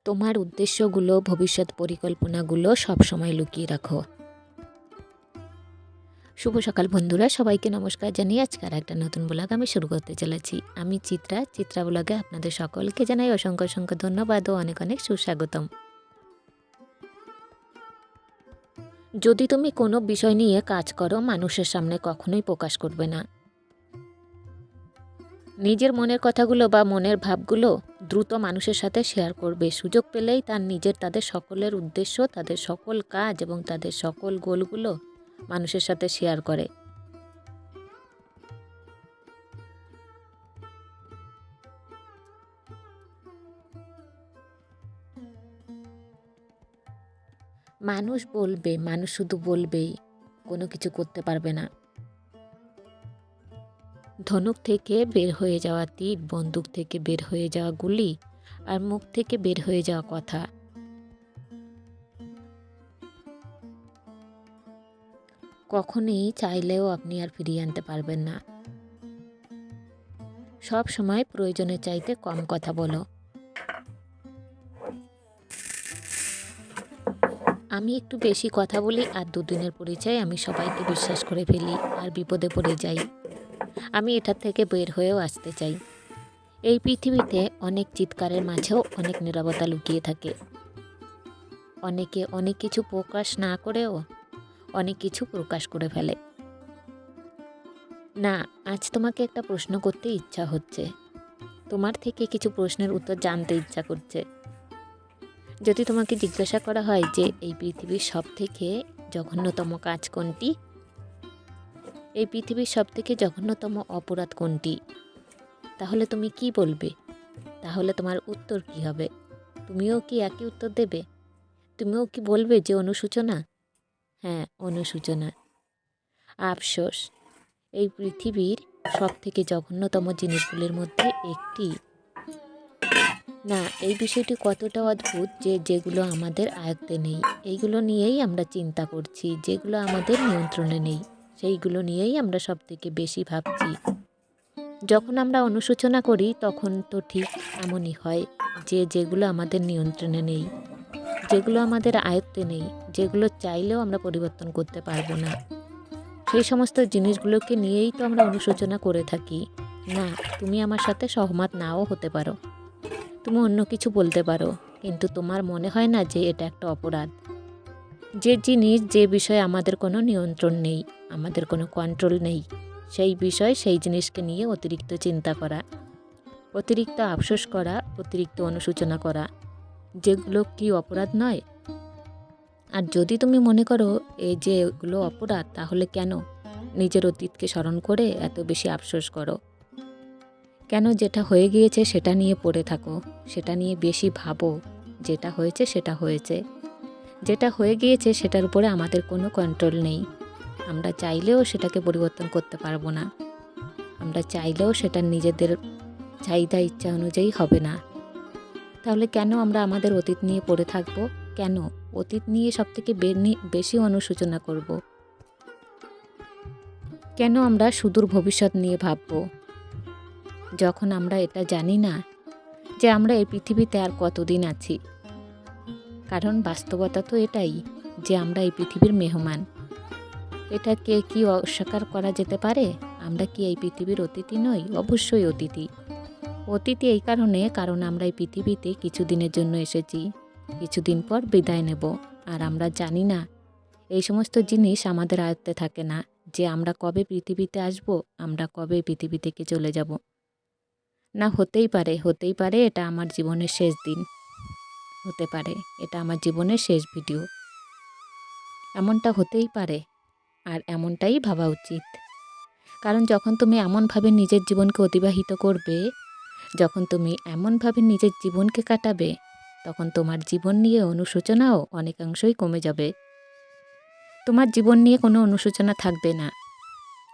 তোমার উদ্দেশ্যগুলো, ভবিষ্যৎ পরিকল্পনাগুলো সবসময় লুকিয়ে রাখো। শুভ সকাল বন্ধুরা, সবাইকে নমস্কার জানিয়ে আজকের একটা নতুন ব্লগ আমি শুরু করতে চলেছি। আমি চিত্রা ব্লগে আপনাদের সকলকে জানাই অসংখ্য অসংখ্য ধন্যবাদ ও অনেক অনেক সুস্বাগতম। যদি তুমি কোনো বিষয় নিয়ে কাজ করো, মানুষের সামনে কখনোই প্রকাশ করবে না। নিজের মনের কথাগুলো বা মনের ভাবগুলো দ্রুত মানুষের সাথে শেয়ার করবে। সুযোগ পেলেই তাদের সকলের উদ্দেশ্য, তাদের সকল কাজ এবং তাদের সকল গোলগুলো মানুষের সাথে শেয়ার করে। মানুষ শুধু বলবেই, কোনো কিছু করতে পারবে না। ধনুক থেকে বের হয়ে যাওয়া তীর, বন্দুক থেকে বের হয়ে যাওয়া গুলি, আর মুখ থেকে বের হয়ে যাওয়া কথা কখনোই চাইলেও আপনি আর ফিরিয়ে আনতে পারবেন না। সব সময় প্রয়োজনের চাইতে কম কথা বলো। আমি একটু বেশি কথা বলি আর দুদিনের পরিচয় আমি সবাইকে বিশ্বাস করে ফেলি আর বিপদে পড়ে যাই। আমি এটার থেকে বের হয়েও আসতে চাই। এই পৃথিবীতে অনেক চিৎকারের মাঝেও অনেক নীরবতা লুকিয়ে থাকে। অনেকে অনেক কিছু প্রকাশ না করেও অনেক কিছু প্রকাশ করে ফেলে। না, আজ তোমাকে একটা প্রশ্ন করতে ইচ্ছা হচ্ছে। তোমার থেকে কিছু প্রশ্নের উত্তর জানতে ইচ্ছা করছে। যদি তোমাকে জিজ্ঞাসা করা হয় যে এই পৃথিবীর সবথেকে জঘন্যতম কাজ কোনটি, এই পৃথিবীর সবথেকে জঘন্যতম অপরাধ কোনটি, তাহলে তুমি কি বলবে? তাহলে তোমার উত্তর কি হবে? তুমিও কি একই উত্তর দেবে? তুমিও কি বলবে যে অনুশোচনা? হ্যাঁ, অনুশোচনা। আফসোস, এই পৃথিবীর সবথেকে জঘন্যতম জিনিসগুলির মধ্যে একটি। না, এই বিষয়টি কতটা অদ্ভুত যে যেগুলো আমাদের আয়ত্তে নেই, এইগুলো নিয়েই আমরা চিন্তা করছি। যেগুলো আমাদের নিয়ন্ত্রণে নেই, সেইগুলো নিয়েই আমরা সবথেকে বেশি ভাবছি। যখন আমরা অনুশোচনা করি তখন তো ঠিক এমনই হয় যে যেগুলো আমাদের নিয়ন্ত্রণে নেই, যেগুলো আমাদের আয়ত্তে নেই, যেগুলো চাইলেও আমরা পরিবর্তন করতে পারবো না, সেই সমস্ত জিনিসগুলোকে নিয়েই তো আমরা অনুশোচনা করে থাকি। না, তুমি আমার সাথে সহমত নাও হতে পারো, তুমি অন্য কিছু বলতে পারো, কিন্তু তোমার মনে হয় না যে এটা একটা অপরাধ? যে জিনিস, যে বিষয়ে আমাদের কোনো নিয়ন্ত্রণ নেই, আমাদের কোনো কন্ট্রোল নেই, সেই বিষয়, সেই জিনিসকে নিয়ে অতিরিক্ত চিন্তা করা, অতিরিক্ত আফসোস করা, অতিরিক্ত অনুশোচনা করা, যেগুলো কি অপরাধ নয়? আর যদি তুমি মনে করো এই যে এগুলো অপরাধ, তাহলে কেন নিজের অতীতকে স্মরণ করে এত বেশি আফসোস করো? কেন যেটা হয়ে গিয়েছে সেটা নিয়ে পড়ে থাকো, সেটা নিয়ে বেশি ভাবো? যেটা হয়েছে সেটা হয়েছে, যেটা হয়ে গিয়েছে সেটার উপরে আমাদের কোনো কন্ট্রোল নেই। আমরা চাইলেও সেটাকে পরিবর্তন করতে পারবো না। আমরা চাইলেও সেটা নিজেদের চাহিদা ইচ্ছা অনুযায়ী হবে না। তাহলে কেন আমরা আমাদের অতীত নিয়ে পড়ে থাকবো? কেন অতীত নিয়ে সবথেকে বেশি অনুশোচনা করব? কেন আমরা সুদূর ভবিষ্যৎ নিয়ে ভাববো, যখন আমরা এটা জানি না যে আমরা এই পৃথিবীতে আর কতদিন আছি? কারণ বাস্তবতা তো এটাই যে আমরা এই পৃথিবীর মেহমান। এটাকে কি অস্বীকার করা যেতে পারে? আমরা কি এই পৃথিবীর অতিথি নই? অবশ্যই অতিথি। অতিথি এই কারণ আমরা এই পৃথিবীতে কিছুদিনের জন্য এসেছি, কিছুদিন পর বিদায় নেব। আর আমরা জানি না, এই সমস্ত জিনিস আমাদের আয়ত্তে থাকে না, যে আমরা কবে পৃথিবীতে আসব, আমরা কবে পৃথিবী থেকে চলে যাব। না, হতেই পারে এটা আমার জীবনের শেষ দিন, হতে পারে এটা আমার জীবনের শেষ ভিডিও, এমনটা হতেই পারে। আর এমনটাই ভাবা উচিত। কারণ যখন তুমি এমনভাবে নিজের জীবনকে অতিবাহিত করবে, যখন তুমি এমনভাবে নিজের জীবনকে কাটাবে, তখন তোমার জীবন নিয়ে অনুশোচনাও অনেকাংশই কমে যাবে। তোমার জীবন নিয়ে কোনো অনুশোচনা থাকবে না,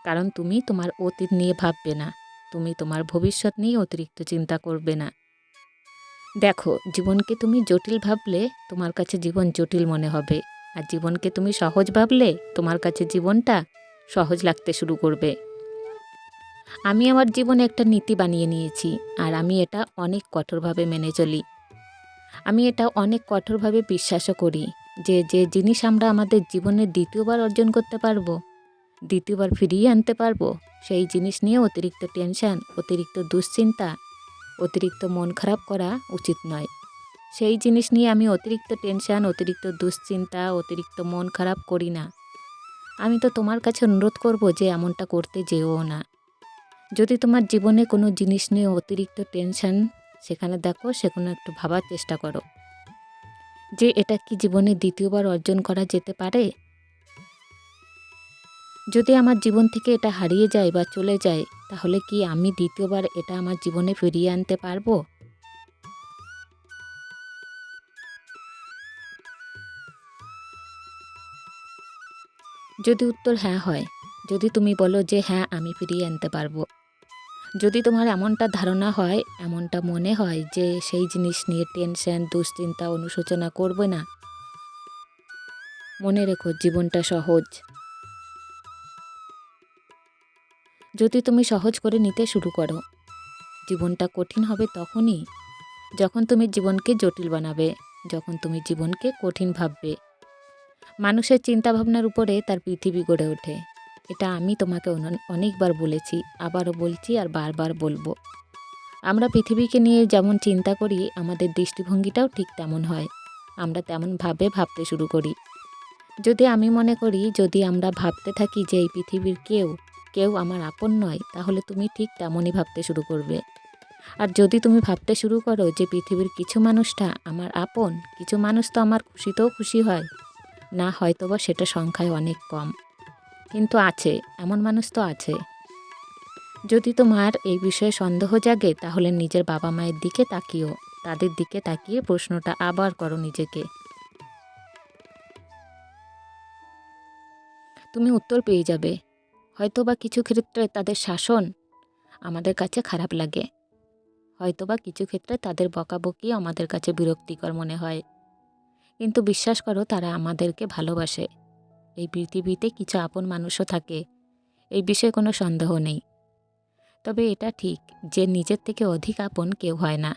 কারণ তুমি তোমার অতীত নিয়ে ভাববে না। তুমি তোমার ভবিষ্যৎ নিয়ে অতিরিক্ত চিন্তা করবে না। দেখো, জীবনকে তুমি জটিল ভাবলে তোমার কাছে জীবন জটিল মনে হবে, আর জীবনকে তুমি সহজ ভাবলে তোমার কাছে জীবনটা সহজ লাগতে শুরু করবে। আমি আমার জীবনে একটা নীতি বানিয়ে নিয়েছি, আর আমি এটা অনেক কঠোরভাবে মেনে চলি। আমি এটা অনেক কঠোরভাবে বিশ্বাসও করি যে যে জিনিস আমরা আমাদের জীবনে দ্বিতীয়বার অর্জন করতে পারবো, দ্বিতীয়বার ফিরিয়ে আনতে পারবো, সেই জিনিস নিয়ে অতিরিক্ত টেনশন, অতিরিক্ত দুশ্চিন্তা, অতিরিক্ত মন খারাপ করা উচিত নয়। সেই জিনিস নিয়ে আমি অতিরিক্ত টেনশন, অতিরিক্ত দুশ্চিন্তা, অতিরিক্ত মন খারাপ করি না। আমি তো তোমার কাছে অনুরোধ করব যে এমনটা করতে যেও না। যদি তোমার জীবনে কোনো জিনিস নিয়ে অতিরিক্ত টেনশন সেখানে দেখো, সেখানে একটু ভাবার চেষ্টা করো যে এটা কি জীবনে দ্বিতীয়বার অর্জন করা যেতে পারে। যদি আমার জীবন থেকে এটা হারিয়ে যায় বা চলে যায়, তাহলে কি আমি দ্বিতীয়বার এটা আমার জীবনে ফিরিয়ে আনতে পারবো? যদি উত্তর হ্যাঁ হয়, যদি তুমি বলো যে হ্যাঁ আমি ফিরিয়ে আনতে পারবো, যদি তোমার এমনটা ধারণা হয়, এমনটা মনে হয় যে সেই জিনিস নিয়ে টেনশন, দুশ্চিন্তা, অনুশোচনা করবে না, মনে রেখো জীবনটা সহজ। যদি তুমি সহজ করে নিতে শুরু করো, জীবনটা কঠিন হবে তখনই যখন তুমি জীবনকে জটিল বানাবে, যখন তুমি জীবনকে কঠিন ভাববে। মানুষের চিন্তাভাবনার উপরে তার পৃথিবী গড়ে ওঠে। এটা আমি তোমাকে অনেকবার বলেছি, আবারও বলছি আর বারবার বলবো। আমরা পৃথিবীকে নিয়ে যেমন চিন্তা করি, আমাদের দৃষ্টিভঙ্গিটাও ঠিক তেমন হয়। আমরা তেমনভাবে ভাবতে শুরু করি। যদি আমি মনে করি, যদি আমরা ভাবতে থাকি যে এই পৃথিবীর কেউ কেউ আমার আপন নয়, তাহলে তুমি ঠিক তেমনই ভাবতে শুরু করবে। আর যদি তুমি ভাবতে শুরু করো যে পৃথিবীর কিছু মানুষটা আমার আপন, কিছু মানুষ তো আমার খুশিতেও খুশি হয় না, হয়তোবা সেটা সংখ্যায় অনেক কম, কিন্তু আছে, এমন মানুষ তো আছে। যদি তোমার এই বিষয়ে সন্দেহ জাগে, তাহলে নিজের বাবা মায়ের দিকে তাকিও। তাদের দিকে তাকিয়ে প্রশ্নটা আবার করো নিজেকে। তুমি উত্তর পেয়ে যাবে। হয়তোবা কিছু ক্ষেত্রে তাদের শাসন আমাদের কাছে খারাপ লাগে, হয়তোবা কিছু ক্ষেত্রে তাদের বকাবকি আমাদের কাছে বিরক্তিকর মনে হয়, কিন্তু বিশ্বাস করো তারা আমাদেরকে ভালোবাসে। এই পৃথিবীতে কিছু আপন মানুষও থাকে, এই বিষয়ে কোনো সন্দেহ নেই। তবে এটা ঠিক যে নিজের থেকে অধিক আপন কেউ হয় না।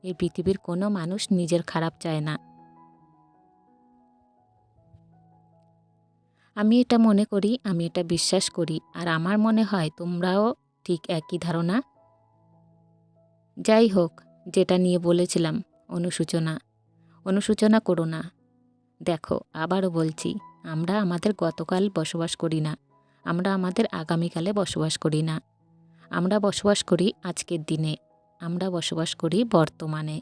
এই পৃথিবীর কোনো মানুষ নিজের খারাপ চায় না। আমি এটা মনে করি, আমি এটা বিশ্বাস করি, আর আমার মনে হয় তোমরাও ঠিক একই ধারণা। যাই হোক, যেটা নিয়ে বলেছিলাম, অনুশোচনা, অনুশোচনা করো না। দেখো, আবারও বলছি, আমরা আমাদের গতকাল বসবাস করি না, আমরা আমাদের আগামীকালে বসবাস করি না, আমরা বসবাস করি আজকের দিনে, আমরা বসবাস করি বর্তমানে।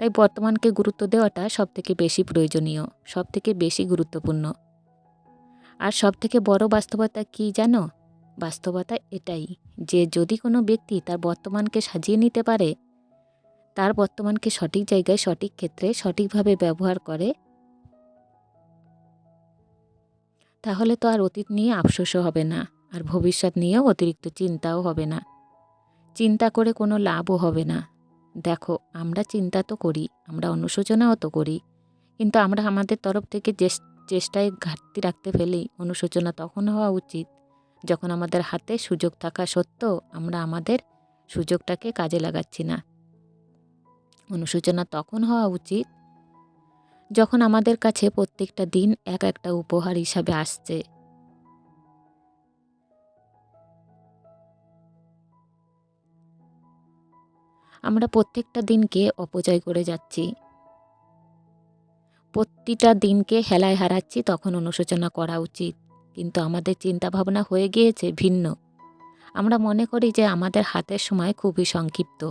তাই বর্তমানকে গুরুত্ব দেওয়াটা সবথেকে বেশি প্রয়োজনীয়, সবথেকে বেশি গুরুত্বপূর্ণ। আর সবথেকে বড় বাস্তবতা কি জানো? বাস্তবতা এটাই যে যদি কোনো ব্যক্তি তার বর্তমানকে সাজিয়ে নিতে পারে, তার বর্তমানকে সঠিক জায়গায়, সঠিক ক্ষেত্রে সঠিকভাবে ব্যবহার করে, তাহলে তো আর অতীত নিয়ে আফসোসও হবে না, আর ভবিষ্যৎ নিয়েও অতিরিক্ত চিন্তাও হবে না। চিন্তা করে কোনো লাভও হবে না। দেখো, আমরা চিন্তা তো করি, আমরা অনুশোচনাও তো করি, কিন্তু আমরা আমাদের তরফ থেকে যে চেষ্টায় ঘাটতি রাখতে ফেলি। অনুশোচনা তখন হওয়া উচিত যখন আমাদের হাতে সুযোগ থাকা সত্ত্বেও আমরা আমাদের সুযোগটাকে কাজে লাগাচ্ছি না। অনুশোচনা তখন হওয়া উচিত যখন আমাদের কাছে প্রত্যেকটা দিন এক একটা উপহার হিসাবে আসছে। আমরা প্রত্যেকটা দিনকে অপচয় করে যাচ্ছি, প্রতিটা দিনকে হেলায় হারাচ্ছি, তখন অনুশোচনা করা উচিত। কিন্তু আমাদের চিন্তা ভাবনা হয়ে গিয়েছে ভিন্ন। আমরা মনে করি যে আমাদের হাতের সময় খুবই সংক্ষিপ্ত।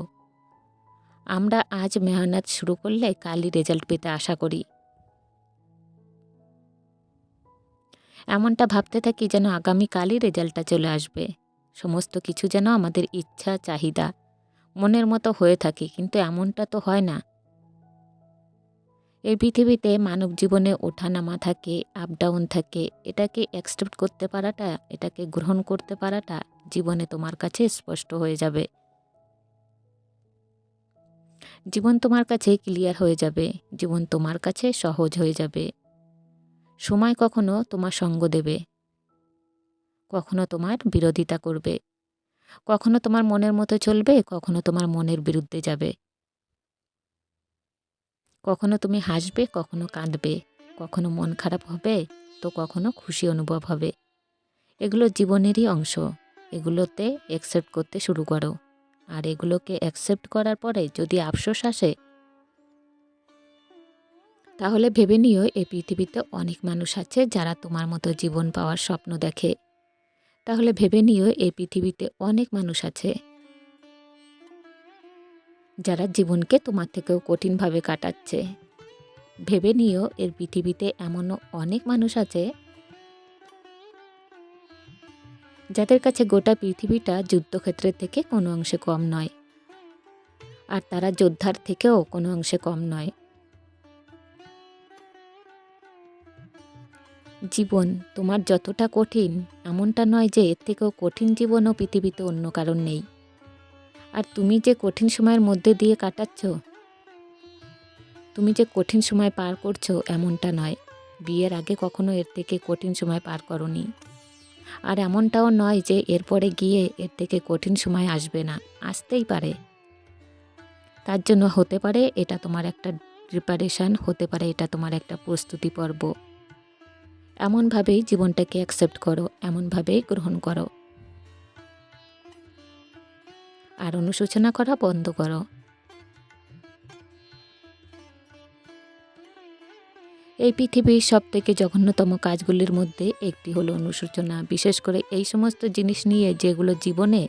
আমরা আজ মেহনত শুরু করলে কালই রেজাল্ট পেতে আশা করি। এমনটা ভাবতে থাকি যেন আগামীকালই রেজাল্টটা চলে আসবে। সমস্ত কিছু যেন আমাদের ইচ্ছা চাহিদা মনের মতো হয়ে থাকে, কিন্তু এমনটা তো হয় না। এই পৃথিবীতে মানব জীবনে ওঠানামা থাকে, আপ ডাউন থাকে। এটাকে অ্যাকসেপ্ট করতে পারাটা, এটাকে গ্রহণ করতে পারাটা জীবনে তোমার কাছে স্পষ্ট হয়ে যাবে। জীবন তোমার কাছে ক্লিয়ার হয়ে যাবে, জীবন তোমার কাছে সহজ হয়ে যাবে। সময় কখনো তোমার সঙ্গ দেবে, কখনো তোমার বিরোধিতা করবে, কখনো তোমার মনের মতো চলবে, কখনো তোমার মনের বিরুদ্ধে যাবে। কখনো তুমি হাসবে, কখনো কাঁদবে, কখনো মন খারাপ হবে তো কখনো খুশি অনুভব হবে। এগুলো জীবনেরই অংশ। এগুলোতে অ্যাকসেপ্ট করতে শুরু করো। আর এগুলোকে অ্যাকসেপ্ট করার পরে যদি আফসোস আসে, তাহলে ভেবে নিও এই পৃথিবীতে অনেক মানুষ আছে যারা তোমার মতো জীবন পাওয়ার স্বপ্ন দেখে। তাহলে ভেবে নিও এই পৃথিবীতে অনেক মানুষ আছে যারা জীবনকে তোমার থেকেও কঠিনভাবে কাটাচ্ছে। ভেবে নিও এর পৃথিবীতে এমনও অনেক মানুষ আছে যাদের কাছে গোটা পৃথিবীটা যুদ্ধক্ষেত্রের থেকে কোনো অংশে কম নয়, আর তারা যোদ্ধার থেকেও কোনো অংশে কম নয়। জীবন তোমার যতটা কঠিন, এমনটা নয় যে এর থেকেও কঠিন জীবনও পৃথিবীতে অন্য কারণ নেই। আর তুমি যে কঠিন সময়ের মধ্যে দিয়ে কাটাচ্ছ, তুমি যে কঠিন সময় পার করছো এমনটা নয়। বিয়ের আগে কখনো এর থেকে কঠিন সময় পার করনি। আর এমনটাও নয় যে এরপরে গিয়ে এর থেকে কঠিন সময় আসবে না, আসতেই পারে। তার জন্য হতে পারে এটা তোমার একটা প্রিপারেশান, হতে পারে এটা তোমার একটা প্রস্তুতি পর্ব। এমনভাবেই জীবনটাকে অ্যাকসেপ্ট করো, এমনভাবেই গ্রহণ করো। আর অনুশোচনা করা বন্ধ করো। এই পৃথিবীর সবথেকে জঘন্যতম কাজগুলির মধ্যে একটি হলো অনুশোচনা। বিশেষ করে এই সমস্ত জিনিস নিয়ে যেগুলো জীবনে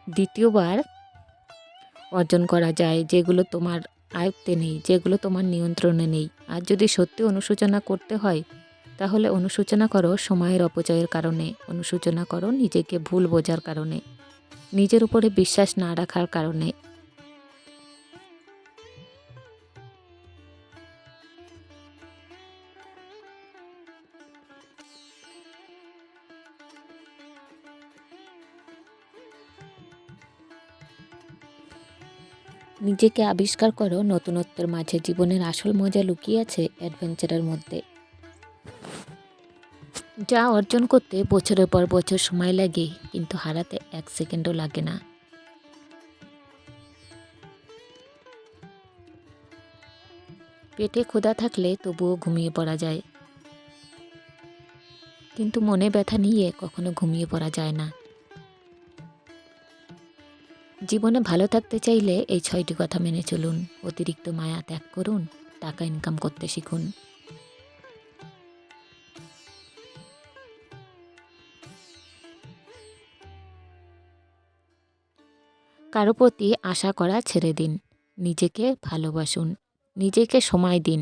দ্বিতীয়বার অর্জন করা যায়, যেগুলো তোমার আয়ত্তে নেই, যেগুলো তোমার নিয়ন্ত্রণে নেই। আর যদি সত্যি অনুশোচনা করতে হয়, তাহলে অনুশোচনা করো সময়ের অপচয়ের কারণে, অনুশোচনা করো নিজেকে ভুল বোঝার কারণে, নিজের উপরে বিশ্বাস না রাখার কারণে। নিজেকে আবিষ্কার করো নতুনত্বের মাঝে। জীবনের আসল মজা লুকিয়ে আছে অ্যাডভেঞ্চারের মধ্যে। যা অর্জন করতে বছরের পর বছর সময় লাগে, কিন্তু হারাতে 1 সেকেন্ডও লাগে না। পেটে ক্ষুধা থাকলে তবুও ঘুমিয়ে পড়া যায়, কিন্তু মনে ব্যথা নিয়ে কখনো ঘুমিয়ে পড়া যায় না। জীবনে ভালো থাকতে চাইলে এই 6টি কথা মেনে চলুন। অতিরিক্ত মায়া ত্যাগ করুন, টাকা ইনকাম করতে শিখুন। কারো প্রতি আশা করা ছেড়ে দিন, নিজেকে ভালোবাসুন, নিজেকে সময় দিন,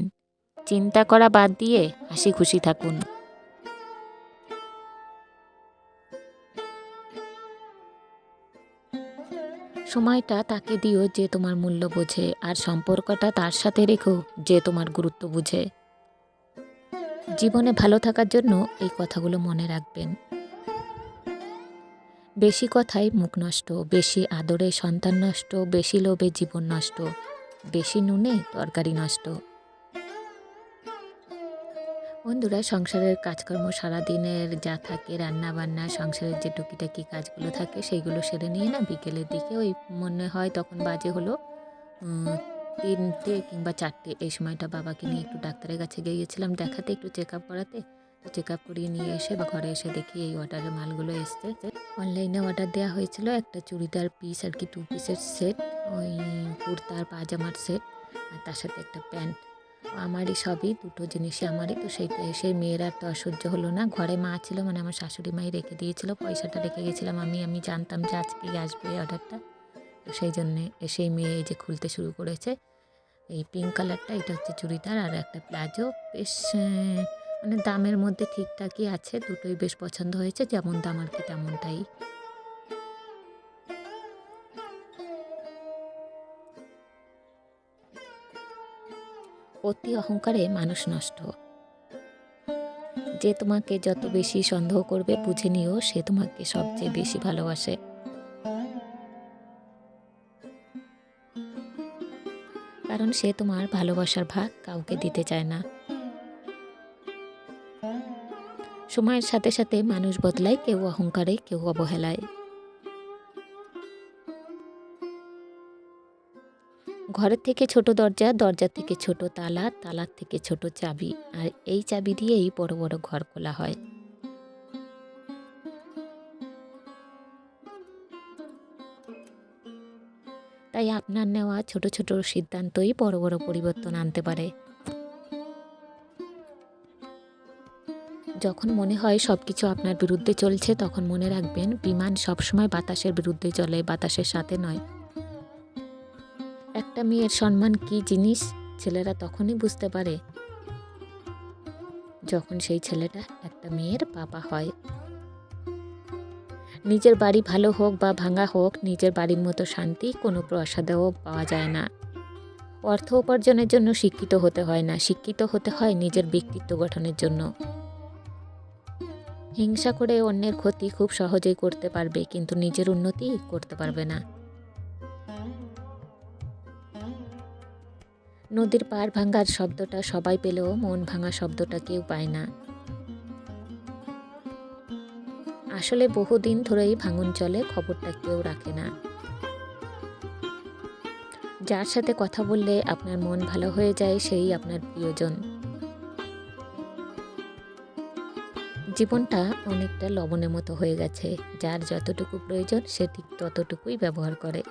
চিন্তা করা বাদ দিয়ে হাসি খুশি থাকুন। সময়টা তাকে দিও যে তোমার মূল্য বোঝে, আর সম্পর্কটা তার সাথে রেখো যে তোমার গুরুত্ব বুঝে। জীবনে ভালো থাকার জন্য এই কথাগুলো মনে রাখবেন। বেশি কথায় মুখ নষ্ট, বেশি আদরে সন্তান নষ্ট, বেশি লোভে জীবন নষ্ট, বেশি নুনে তরকারি নষ্ট। বন্ধুরা, সংসারের কাজকর্ম সারাদিনের যা থাকে, রান্না বান্না, সংসারের যে টুকিটাকি কাজগুলো থাকে সেইগুলো সেরে নিয়ে না বিকেলের দিকে ওই মনে হয় তখন বাজে হলো 3টে কিংবা 4টে। এই সময়টা বাবাকে নিয়ে একটু ডাক্তারের কাছে গিয়েছিলাম দেখাতে, একটু চেক আপ করাতে। তো চেক আপ করিয়ে নিয়ে এসে বা ঘরে এসে দেখি এই অর্ডারের মালগুলো এসছে। অনলাইনে অর্ডার দেওয়া হয়েছিল একটা চুড়িদার পিস আর কি, 2 পিসের সেট, ওই কুর্তা আর পাজামার সেট, আর তার সাথে একটা প্যান্ট। আমারই সবই, দুটো জিনিসই আমারই। তো সেইটা এসে মেয়ের আর তো অসহ্য হলো না। ঘরে মা ছিল, মানে আমার শাশুড়ি মাই রেখে দিয়েছিল, পয়সাটা রেখে গেছিলাম আমি জানতাম যে আজকেই আসবে অর্ডারটা। তো সেই জন্যে এসেই মেয়ে এই যে খুলতে শুরু করেছে। এই পিঙ্ক কালারটা, এটা হচ্ছে চুড়িদার, আর একটা প্লাজো। বেশ মানে দামের মধ্যে ঠিকঠাকই আছে, দুটোই বেশ পছন্দ হয়েছে, যেমন দাম আর কি তেমনটাই। অতি অহংকারে মানুষ নষ্ট। যে তোমাকে যত বেশি সন্দেহ করবে বুঝে নিও সে তোমাকে সবচেয়ে বেশি ভালোবাসে। কারণ সে তোমার ভালোবাসার ভাগ কাউকে দিতে চায় না। সময়ের সাথে সাথে মানুষ বদলায়, কেউ অহংকারে, কেউ অবহেলায়। ঘরের থেকে ছোট দরজা, দরজার থেকে ছোট তালা, তালার থেকে ছোট চাবি, আর এই চাবি দিয়েই বড় বড় ঘর খোলা হয়। তাই আপনার নেওয়া ছোট ছোট সিদ্ধান্তই বড় বড় পরিবর্তন আনতে পারে। যখন মনে হয় সবকিছু আপনার বিরুদ্ধে চলছে, তখন মনে রাখবেন বিমান সবসময় বাতাসের বিরুদ্ধে চলে, বাতাসের সাথে নয়। একটা মেয়ের সম্মান কি জিনিস ছেলেরা তখনই বুঝতে পারে যখন সেই ছেলেটা একটা মেয়ের বাবা হয়। নিজের বাড়ি ভালো হোক বা ভাঙা হোক, নিজের বাড়ির মতো শান্তি কোনো প্রাসাদেও পাওয়া যায় না। অর্থ উপার্জনের জন্য শিক্ষিত হতে হয় না, শিক্ষিত হতে হয় নিজের ব্যক্তিত্ব গঠনের জন্য। হিংসা করে অন্যের ক্ষতি খুব সহজেই করতে পারবে, কিন্তু নিজের উন্নতি করতে পারবে না। নদীর পাড় ভাঙার শব্দটা সবাই পেলেও মন ভাঙা শব্দটা কেউ পায় না। আসলে বহুদিন ধরেই ভাঙন চলে, খবরটা কেউ রাখে না। যার সাথে কথা বললে আপনার মন ভালো হয়ে যায় সেই আপনার প্রিয়জন। জীবনটা অনেকটা লবণের মতো হয়ে গেছে, যার যতটুকু প্রয়োজন সে ঠিক ততটুকুই ব্যবহার করে।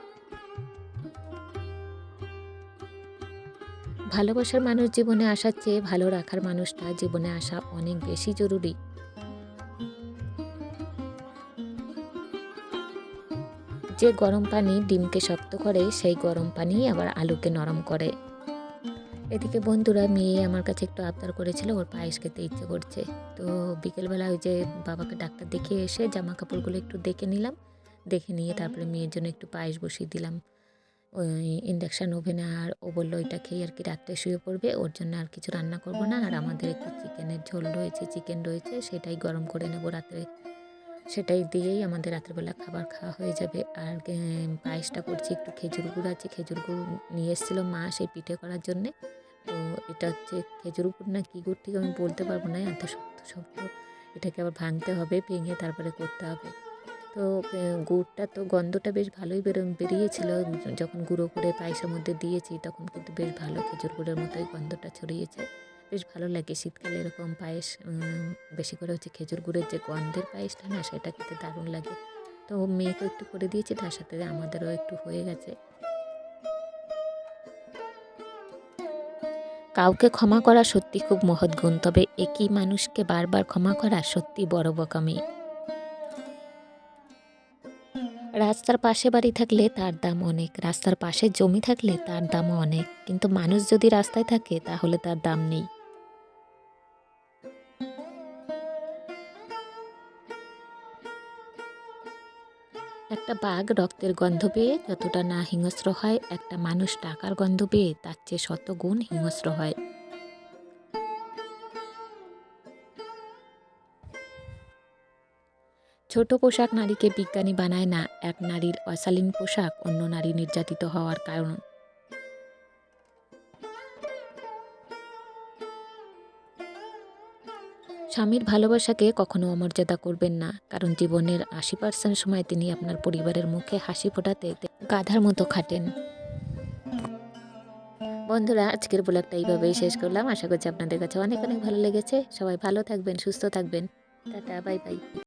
ভালোবাসার মানুষ জীবনে আসার চেয়ে ভালো রাখার মানুষটা জীবনে আসা অনেক বেশি জরুরি। যে গরম পানি ডিমকে শক্ত করে, সেই গরম পানি আবার আলুকে নরম করে। এদিকে বন্ধুরা, মেয়ে আমার কাছে একটু আবদার করেছিল, ওর পায়েস খেতে ইচ্ছে করছে। তো বিকেলবেলা ওই যে বাবাকে ডাক্তার দেখিয়ে এসে জামা কাপড়গুলো একটু দেখে নিলাম, দেখে নিয়ে তারপরে মেয়ের জন্য একটু পায়েস বসিয়ে দিলাম ওই ইন্ডাকশান ওভেনে। আর ও বললো ওইটা খেয়ে আর কি রাত্রে শুয়ে পড়বে, ওর জন্য আর কিছু রান্না করব না। আর আমাদের একটু চিকেনের ঝোল রয়েছে, চিকেন রয়েছে, সেটাই গরম করে নেবো রাত্রে, সেটাই দিয়েই আমাদের রাত্রেবেলা খাবার খাওয়া হয়ে যাবে। আর পায়েসটা করছি, একটু খেজুর গুড় আছে, খেজুর গুড় নিয়ে এসেছিলো মা সেই পিঠে করার জন্যে। তো এটা হচ্ছে খেজুর গুড় না কি গুড় ঠিক আমি বলতে পারবো না, এত শক্ত শক্ত, এটাকে আবার ভাঙতে হবে, ভেঙে তারপরে করতে হবে। তো গুড়টা তো গন্ধটা বেশ ভালোই বেরিয়েছিল, যখন গুঁড়ো করে পায়েসের মধ্যে দিয়েছি তখন কিন্তু বেশ ভালো খেজুর গুড়ের মতোই গন্ধটা ছড়িয়েছে। বেশ ভালো লাগে শীতকালে এরকম পায়েস, বেশি করে হচ্ছে খেজুর গুড়ের যে গন্ধের পায়েসটা না, সেটা খেতে দারুণ লাগে। তো মেয়েকে একটু করে দিয়েছি, তার সাথে আমাদেরও একটু হয়ে গেছে। কাউকে ক্ষমা করা সত্যি খুব মহৎ গুণ, তবে একই মানুষকে বারবার ক্ষমা করা সত্যি বড় বোকামি। রাস্তার পাশে বাড়ি থাকলে তার দাম অনেক, রাস্তার পাশে জমি থাকলে তার দামও অনেক, কিন্তু মানুষ যদি রাস্তায় থাকে তাহলে তার দাম নেই। একটা বাঘ রক্তের গন্ধ পেয়ে যতটা না হিংস্র হয়, একটা মানুষ টাকার গন্ধ পেয়ে তার চেয়ে শত গুণ হিংস্র হয়। ছোট পোশাক নারীকে বিজ্ঞানী বানায় না, এক নারীর অশালীন পোশাক অন্য নারী নির্যাতিত হওয়ার কারণ। স্বামীর ভালোবাসাকে কখনো অমর্যাদা করবেন না, কারণ জীবনের 80% সময় তিনি আপনার পরিবারের মুখে হাসি ফোটাতে গাধার মতো খাটেন। বন্ধুরা, আজকের ব্লগটা এইভাবেই শেষ করলাম। আশা করছি আপনাদের কাছে অনেক অনেক ভালো লেগেছে। সবাই ভালো থাকবেন, সুস্থ থাকবেন। Tata, bye bye.